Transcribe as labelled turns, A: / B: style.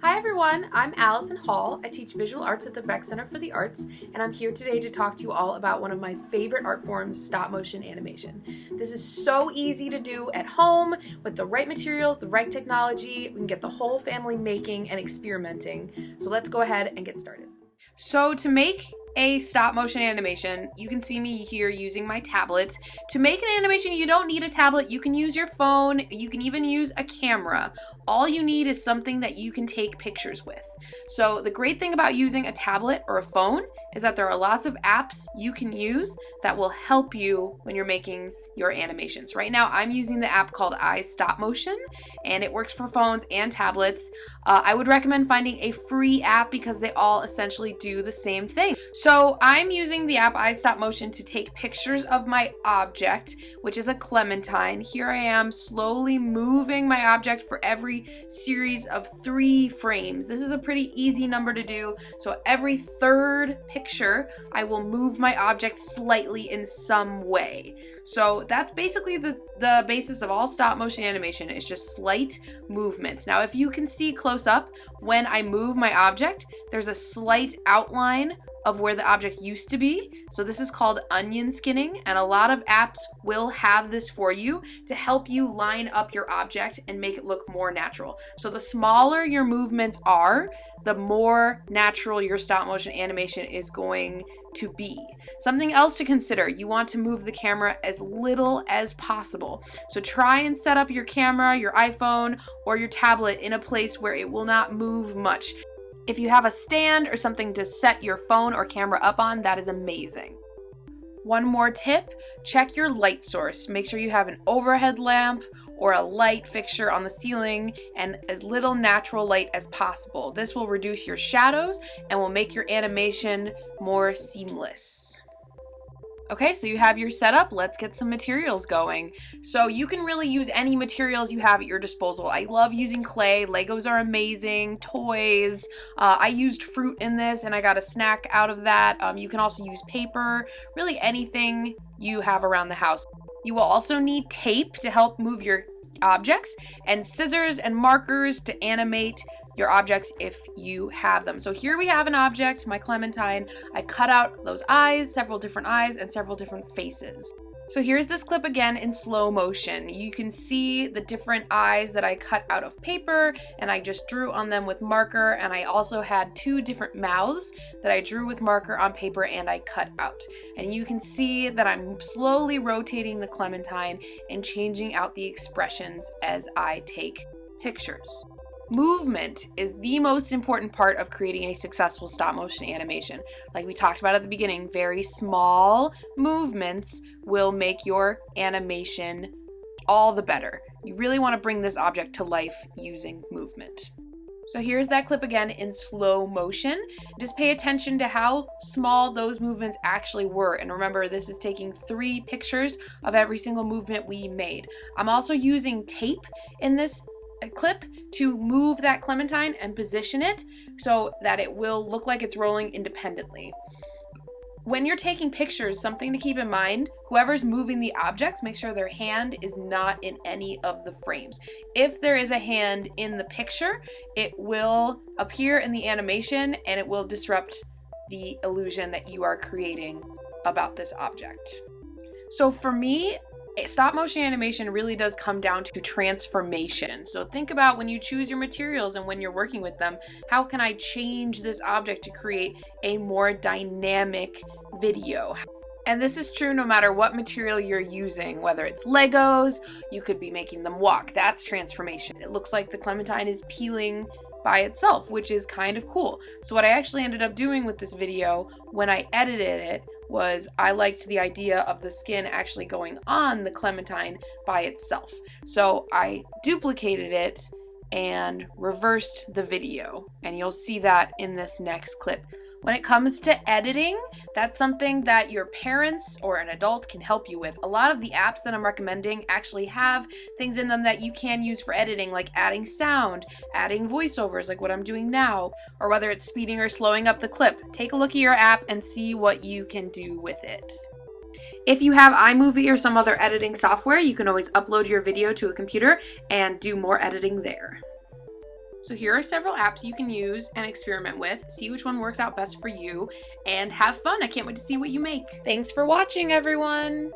A: Hi everyone, I'm Allison Hall. I teach visual arts at the Beck Center for the Arts, and I'm here today to talk to you all about one of my favorite art forms, stop motion animation. This is so easy to do at home with the right materials, the right technology. We can get the whole family making and experimenting. So let's go ahead and get started. So to make a stop motion animation, you can see me here using my tablet. To make an animation, you don't need a tablet. You can use your phone. You can even use a camera. All you need is something that you can take pictures with. So the great thing about using a tablet or a phone is that there are lots of apps you can use that will help you when you're making your animations. Right now, I'm using the app called iStopMotion, and it works for phones and tablets. I would recommend finding a free app because they all essentially do the same thing. So I'm using the app iStopMotion to take pictures of my object, which is a clementine. Here I am slowly moving my object for every series of 3 frames. This is a pretty easy number to do. So every third picture, I will move my object slightly in some way. So that's basically the basis of all stop motion animation. It's just slight movements. Now, if you can see close up, when I move my object, there's a slight outline of where the object used to be. So this is called onion skinning, and a lot of apps will have this for you to help you line up your object and make it look more natural. So the smaller your movements are, the more natural your stop motion animation is going to be. Something else to consider, you want to move the camera as little as possible. So try and set up your camera, your iPhone, or your tablet in a place where it will not move much. If you have a stand or something to set your phone or camera up on, that is amazing. One more tip, check your light source. Make sure you have an overhead lamp or a light fixture on the ceiling and as little natural light as possible. This will reduce your shadows and will make your animation more seamless. Okay, so you have your setup. Let's get some materials going. So you can really use any materials you have at your disposal. I love using clay. Legos are amazing. Toys. I used fruit in this and I got a snack out of that. You can also use paper. Really anything you have around the house. You will also need tape to help move your objects and scissors and markers to animate your objects if you have them. So here we have an object, my clementine. I cut out those eyes, several different eyes, and several different faces. So here's this clip again in slow motion. You can see the different eyes that I cut out of paper and I just drew on them with marker, and I also had 2 different mouths that I drew with marker on paper and I cut out. And you can see that I'm slowly rotating the clementine and changing out the expressions as I take pictures. Movement is the most important part of creating a successful stop motion animation. Like we talked about at the beginning, very small movements will make your animation all the better. You really want to bring this object to life using movement. So here's that clip again in slow motion. Just pay attention to how small those movements actually were. And remember, this is taking 3 pictures of every single movement we made. I'm also using tape in this clip to move that clementine and position it so that it will look like it's rolling independently. When you're taking pictures, something to keep in mind, whoever's moving the objects, make sure their hand is not in any of the frames. If there is a hand in the picture, it will appear in the animation and it will disrupt the illusion that you are creating about this object. So for me, stop motion animation really does come down to transformation. So think about when you choose your materials and when you're working with them, how can I change this object to create a more dynamic video? And this is true no matter what material you're using, whether it's Legos, you could be making them walk. That's transformation. It looks like the clementine is peeling by itself, which is kind of cool. So what I actually ended up doing with this video when I edited it was I liked the idea of the skin actually going on the clementine by itself. So I duplicated it and reversed the video, and you'll see that in this next clip. When it comes to editing, that's something that your parents or an adult can help you with. A lot of the apps that I'm recommending actually have things in them that you can use for editing, like adding sound, adding voiceovers like what I'm doing now, or whether it's speeding or slowing up the clip. Take a look at your app and see what you can do with it. If you have iMovie or some other editing software, you can always upload your video to a computer and do more editing there. So here are several apps you can use and experiment with. See which one works out best for you and have fun. I can't wait to see what you make. Thanks for watching, everyone.